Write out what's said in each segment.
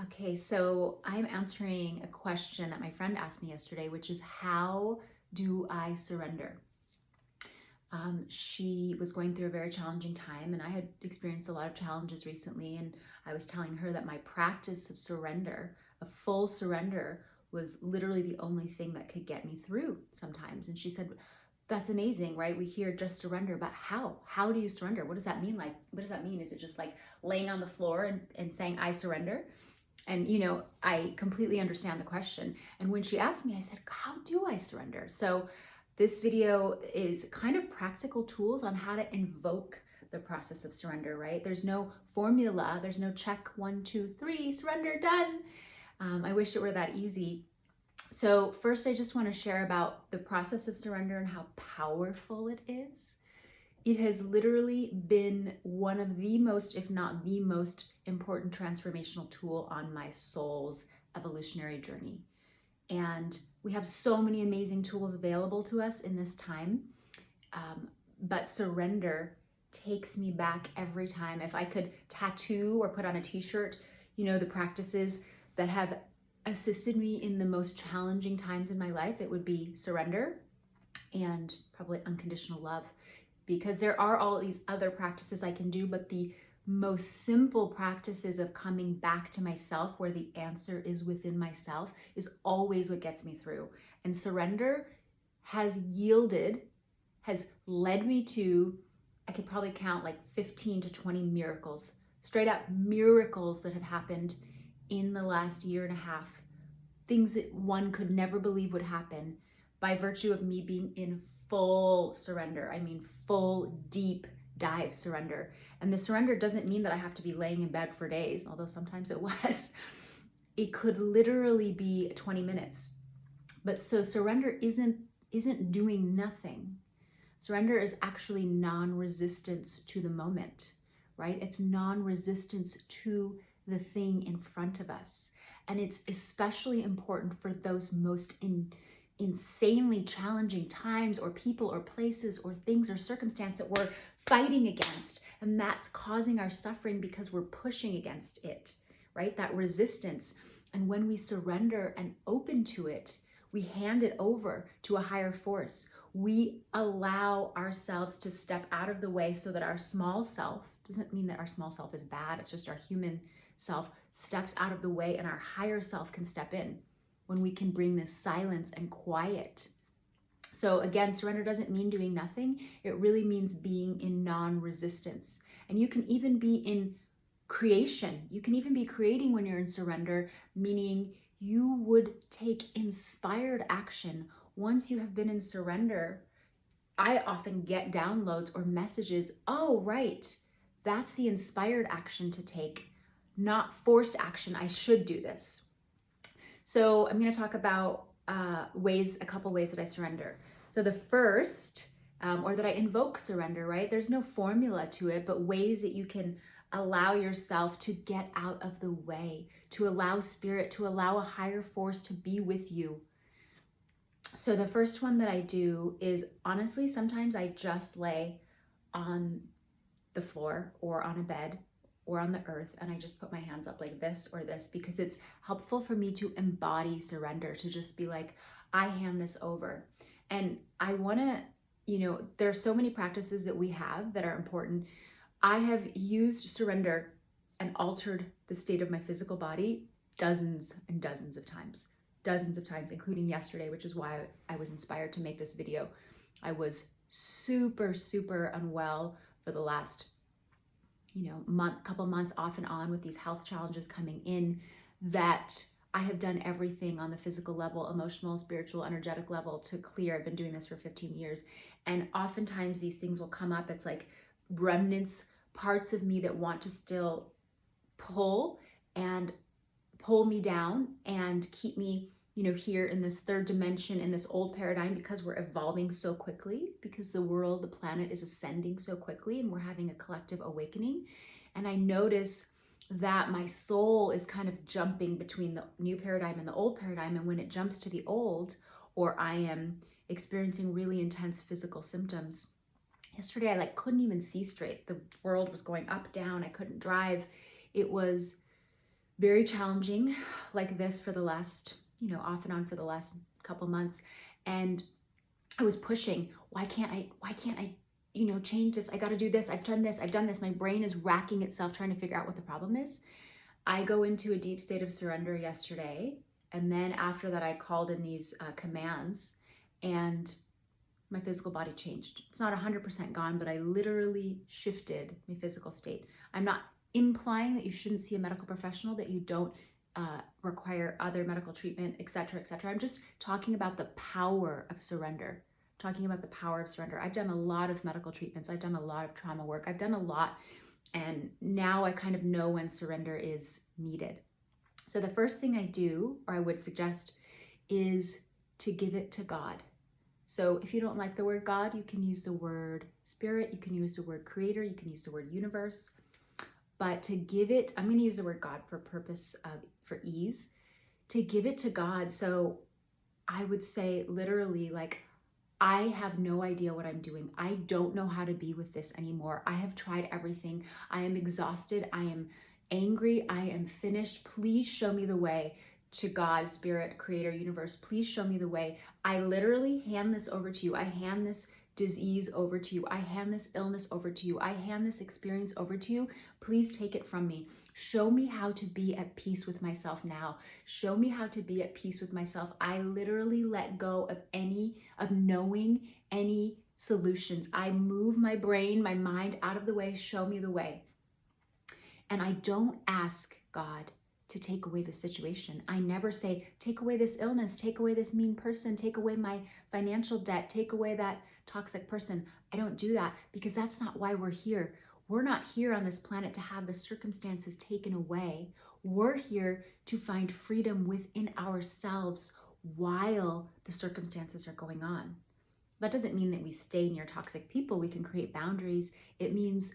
Okay, so I'm answering a question that my friend asked me yesterday, which is how do I surrender? She was going through a very challenging time, and I had experienced a lot of challenges recently. And I was telling her that my practice of surrender, a full surrender, was literally the only thing that could get me through sometimes. And she said, that's amazing, right? We hear just surrender, but how? How do you surrender? What does that mean? Like, what does that mean? Is it just like laying on the floor and saying, I surrender? And, I completely understand the question. And when she asked me, I said, how do I surrender? So this video is kind of practical tools on how to invoke the process of surrender, right? There's no formula. There's no check 1, 2, 3, surrender, done. I wish it were that easy. So first, I just want to share about the process of surrender and how powerful it is. It has literally been one of the most, if not the most important transformational tool on my soul's evolutionary journey. And we have so many amazing tools available to us in this time. But surrender takes me back every time. If I could tattoo or put on a t-shirt, the practices that have assisted me in the most challenging times in my life, it would be surrender and probably unconditional love. Because there are all these other practices I can do, but the most simple practices of coming back to myself, where the answer is within myself, is always what gets me through. And surrender has led me to, I could probably count like 15 to 20 miracles, straight up miracles that have happened in the last year and a half, things that one could never believe would happen by virtue of me being in full surrender. I mean, full, deep dive surrender. And the surrender doesn't mean that I have to be laying in bed for days, although sometimes it was. It could literally be 20 minutes. But so surrender isn't doing nothing. Surrender is actually non-resistance to the moment, right? It's non-resistance to the thing in front of us. And it's especially important for those most insanely challenging times, or people or places or things or circumstance that we're fighting against. And that's causing our suffering because we're pushing against it, right? That resistance. And when we surrender and open to it, we hand it over to a higher force. We allow ourselves to step out of the way so that our small self, doesn't mean that our small self is bad, it's just our human self, steps out of the way and our higher self can step in. When we can bring this silence and quiet. So again, surrender doesn't mean doing nothing. It really means being in non-resistance. And you can even be in creation. You can even be creating when you're in surrender, meaning you would take inspired action. Once you have been in surrender, I often get downloads or messages. Oh, right. That's the inspired action to take, not forced action. I should do this. So I'm going to talk about a couple ways that I surrender. So the first, or that I invoke surrender, right? There's no formula to it, but ways that you can allow yourself to get out of the way, to allow spirit, to allow a higher force to be with you. So the first one that I do is, honestly, sometimes I just lay on the floor or on a bed or on the earth, and I just put my hands up like this or this, because it's helpful for me to embody surrender, to just be like, I hand this over. And I want to, there are so many practices that we have that are important. I have used surrender and altered the state of my physical body dozens and dozens of times, including yesterday, which is why I was inspired to make this video. I was super, super unwell for the last couple months off and on with these health challenges coming in, that I have done everything on the physical level, emotional, spiritual, energetic level to clear. I've been doing this for 15 years. And oftentimes these things will come up. It's like remnants, parts of me that want to still pull me down and keep me here in this third dimension, in this old paradigm, because we're evolving so quickly, because the planet is ascending so quickly, and we're having a collective awakening. And I notice that my soul is kind of jumping between the new paradigm and the old paradigm. And when it jumps to the old, or I am experiencing really intense physical symptoms. Yesterday, I couldn't even see straight. The world was going up, down. I couldn't drive. It was very challenging like this for the last, off and on for the last couple months. And I was pushing, why can't I, change this? I got to do this. I've done this. My brain is racking itself trying to figure out what the problem is. I go into a deep state of surrender yesterday. And then after that, I called in these commands, and my physical body changed. It's not 100% gone, but I literally shifted my physical state. I'm not implying that you shouldn't see a medical professional, that you don't require other medical treatment, et cetera, et cetera. I'm just talking about the power of surrender. I've done a lot of medical treatments. I've done a lot of trauma work. I've done a lot. And now I kind of know when surrender is needed. So the first thing I do, or I would suggest, is to give it to God. So if you don't like the word God, you can use the word spirit, you can use the word creator, you can use the word universe. But to give it, I'm going to use the word God for purpose of, for ease, to give it to God. So I would say literally, like, I have no idea what I'm doing. I don't know how to be with this anymore. I have tried everything. I am exhausted. I am angry. I am finished. Please show me the way. To God, spirit, creator, universe, please show me the way. I literally hand this over to you. I hand this disease over to you. I hand this illness over to you. I hand this experience over to you. Please take it from me. Show me how to be at peace with myself now. Show me how to be at peace with myself. I literally let go of knowing any solutions. I move my brain, my mind out of the way. Show me the way. And I don't ask God to take away the situation. I never say, take away this illness, take away this mean person, take away my financial debt, take away that toxic person. I don't do that, because that's not why we're here. We're not here on this planet to have the circumstances taken away. We're here to find freedom within ourselves while the circumstances are going on. That doesn't mean that we stay near toxic people. We can create boundaries. It means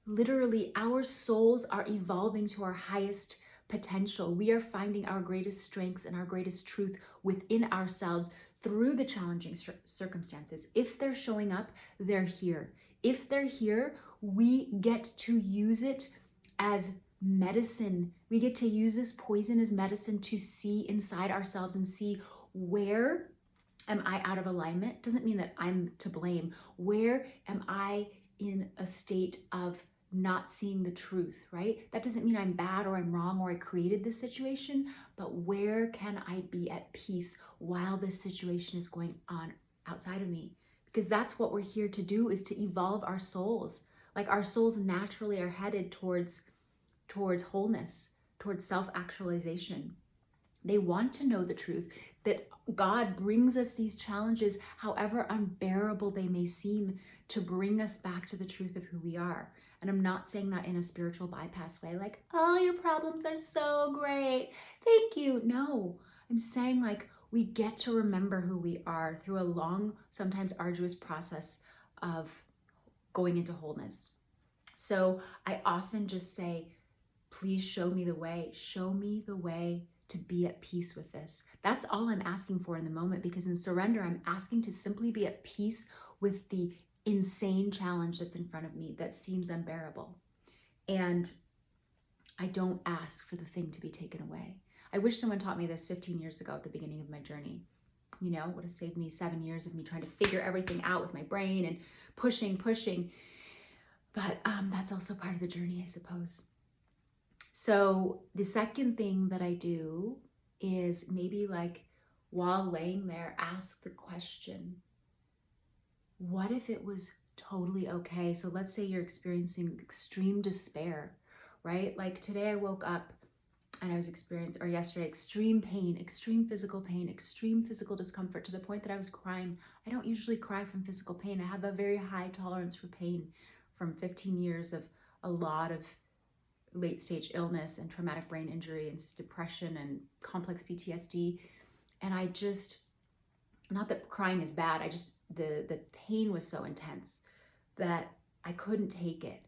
literally, our souls are evolving to our highest potential. We are finding our greatest strengths and our greatest truth within ourselves through the challenging circumstances. If they're showing up, they're here. If they're here, we get to use it as medicine. We get to use this poison as medicine to see inside ourselves and see, where am I out of alignment? Doesn't mean that I'm to blame. Where am I in a state of not seeing the truth, right? That doesn't mean I'm bad or I'm wrong or I created this situation, but where can I be at peace while this situation is going on outside of me? Because that's what we're here to do, is to evolve our souls. Like, our souls naturally are headed towards wholeness, towards self-actualization. They want to know the truth, that God brings us these challenges, however unbearable they may seem, to bring us back to the truth of who we are. And I'm not saying that in a spiritual bypass way, like, oh, your problems are so great, thank you. No, I'm saying, like, we get to remember who we are through a long, sometimes arduous process of going into wholeness. So I often just say, please show me the way. Show me the way to be at peace with this. That's all I'm asking for in the moment, because in surrender, I'm asking to simply be at peace with the insane challenge that's in front of me that seems unbearable. And I don't ask for the thing to be taken away. I wish someone taught me this 15 years ago at the beginning of my journey. Would have saved me 7 years of me trying to figure everything out with my brain and pushing. But that's also part of the journey, I suppose. So the second thing that I do is, maybe, like, while laying there, ask the question, what if it was totally okay? So let's say you're experiencing extreme despair, right? Like, today I woke up and I was yesterday, extreme pain, extreme physical pain, extreme physical discomfort, to the point that I was crying. I don't usually cry from physical pain. I have a very high tolerance for pain from 15 years of a lot of late stage illness and traumatic brain injury and depression and complex PTSD. And I just, not that crying is bad, the pain was so intense that I couldn't take it.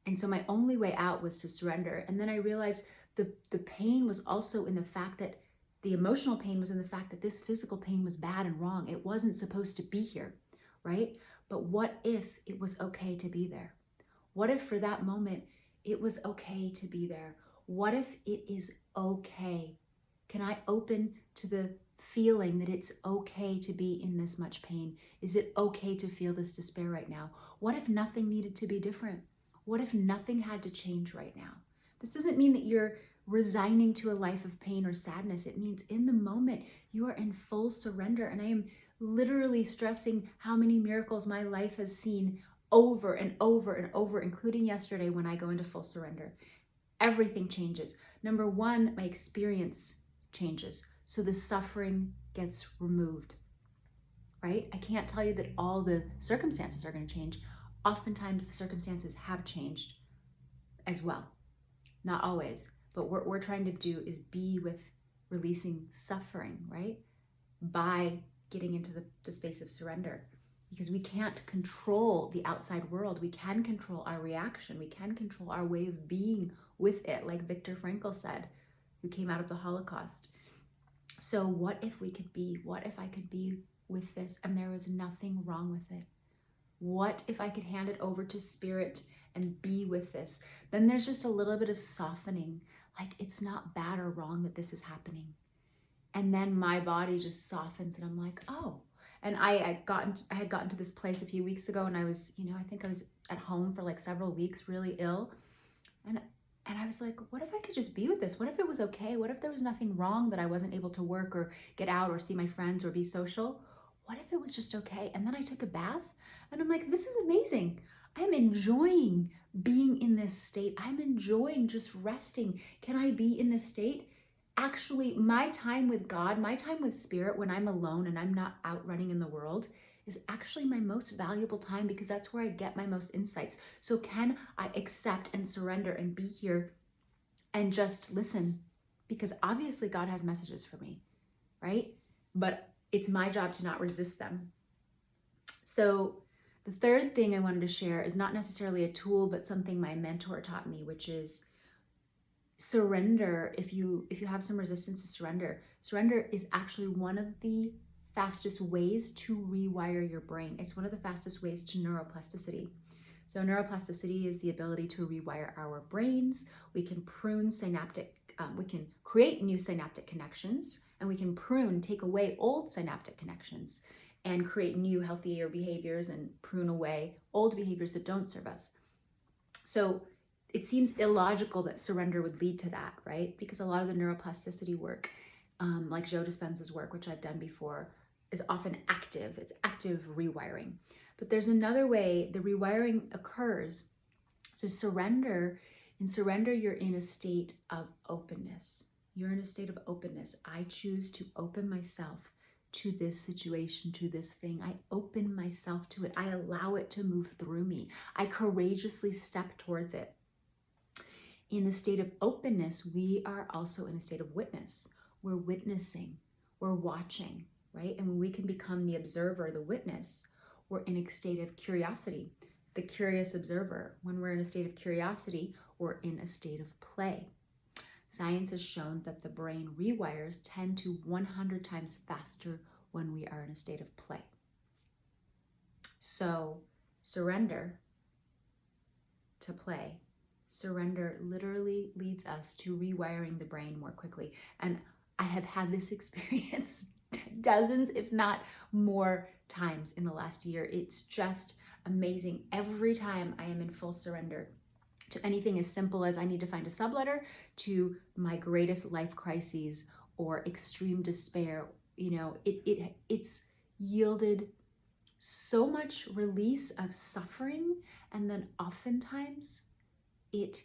And so my only way out was to surrender. And then I realized the pain was also in the fact that, the emotional pain was in the fact that this physical pain was bad and wrong. It wasn't supposed to be here, right? But what if it was okay to be there? What if for that moment it was okay to be there? What if it is okay? Can I open to the feeling that it's okay to be in this much pain? Is it okay to feel this despair right now? What if nothing needed to be different? What if nothing had to change right now? This doesn't mean that you're resigning to a life of pain or sadness. It means in the moment you are in full surrender. And I am literally stressing how many miracles my life has seen over and over and over, including yesterday when I go into full surrender. Everything changes. Number one, my experience changes. So the suffering gets removed, right? I can't tell you that all the circumstances are going to change. Oftentimes the circumstances have changed as well. Not always, but what we're trying to do is be with releasing suffering, right? By getting into the space of surrender. Because we can't control the outside world. We can control our reaction. We can control our way of being with it, like Viktor Frankl said, who came out of the Holocaust. So what if we could be, what if I could be with this and there was nothing wrong with it? What if I could hand it over to spirit and be with this? Then there's just a little bit of softening, like it's not bad or wrong that this is happening. And then my body just softens and I'm like, oh. And I had gotten to this place a few weeks ago and I was, I think I was at home for like several weeks, really ill. And I was like, what if I could just be with this? What if it was okay? What if there was nothing wrong that I wasn't able to work or get out or see my friends or be social? What if it was just okay? And then I took a bath and I'm like, this is amazing. I'm enjoying being in this state. I'm enjoying just resting. Can I be in this state? Actually, my time with God, my time with spirit when I'm alone and I'm not out running in the world is actually my most valuable time because that's where I get my most insights. So can I accept and surrender and be here and just listen? Because obviously God has messages for me, right? But it's my job to not resist them. So the third thing I wanted to share is not necessarily a tool, but something my mentor taught me, which is surrender. If you have some resistance to surrender is actually one of the fastest ways to rewire your brain. It's one of the fastest ways to neuroplasticity. So neuroplasticity is the ability to rewire our brains. We can we can create new synaptic connections, and we can take away old synaptic connections and create new healthier behaviors and prune away old behaviors that don't serve us. So it seems illogical that surrender would lead to that, right? Because a lot of the neuroplasticity work, like Joe Dispenza's work, which I've done before, is often active. It's active rewiring. But there's another way the rewiring occurs. So in surrender, you're in a state of openness. You're in a state of openness. I choose to open myself to this situation, to this thing. I open myself to it. I allow it to move through me. I courageously step towards it. In the state of openness, we are also in a state of witness. We're witnessing, we're watching, right? And when we can become the observer, the witness, we're in a state of curiosity, the curious observer. When we're in a state of curiosity, we're in a state of play. Science has shown that the brain rewires 10 to 100 times faster when we are in a state of play. So surrender to play. Surrender literally leads us to rewiring the brain more quickly. And I have had this experience dozens, if not more times in the last year. It's just amazing. Every time I am in full surrender to anything as simple as I need to find a subletter to my greatest life crises or extreme despair, it's yielded so much release of suffering. And then oftentimes it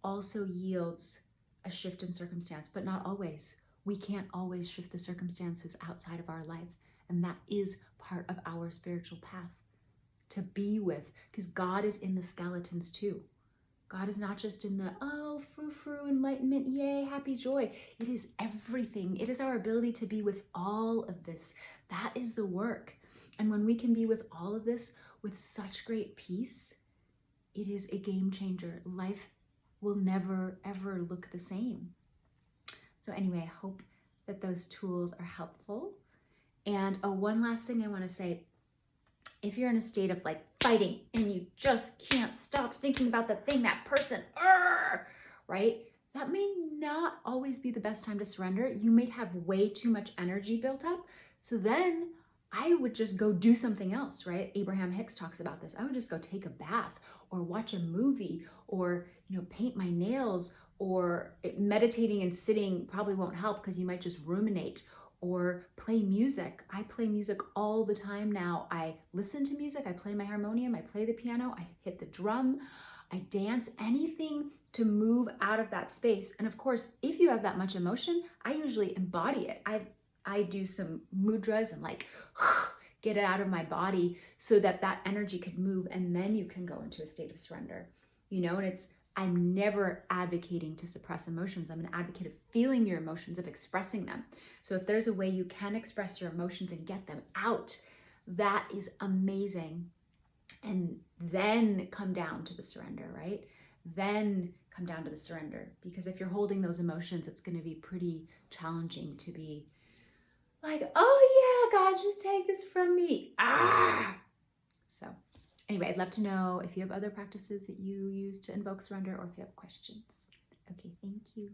also yields a shift in circumstance, but not always. We can't always shift the circumstances outside of our life. And that is part of our spiritual path to be with, because God is in the skeletons too. God is not just in the, frou-frou, enlightenment, yay, happy joy. It is everything. It is our ability to be with all of this. That is the work. And when we can be with all of this with such great peace, it is a game changer. Life will never, ever look the same. So anyway, I hope that those tools are helpful. And one last thing I want to say, if you're in a state of like fighting and you just can't stop thinking about the thing, that person, right? that may not always be the best time to surrender. You may have way too much energy built up. So then I would just go do something else, right? Abraham Hicks talks about this. I would just go take a bath or watch a movie or, paint my nails, or meditating and sitting probably won't help because you might just ruminate, or play music. I play music all the time now. I listen to music, I play my harmonium, I play the piano, I hit the drum, I dance, anything to move out of that space. And of course, if you have that much emotion, I usually embody it. I do some mudras and like get it out of my body so that that energy could move, and then you can go into a state of surrender. And I'm never advocating to suppress emotions. I'm an advocate of feeling your emotions, of expressing them. So if there's a way you can express your emotions and get them out, that is amazing. And then come down to the surrender, right? Then come down to the surrender. Because if you're holding those emotions, it's going to be pretty challenging to be like, oh yeah, God, just take this from me. So anyway, I'd love to know if you have other practices that you use to invoke surrender, or if you have questions. Okay, thank you.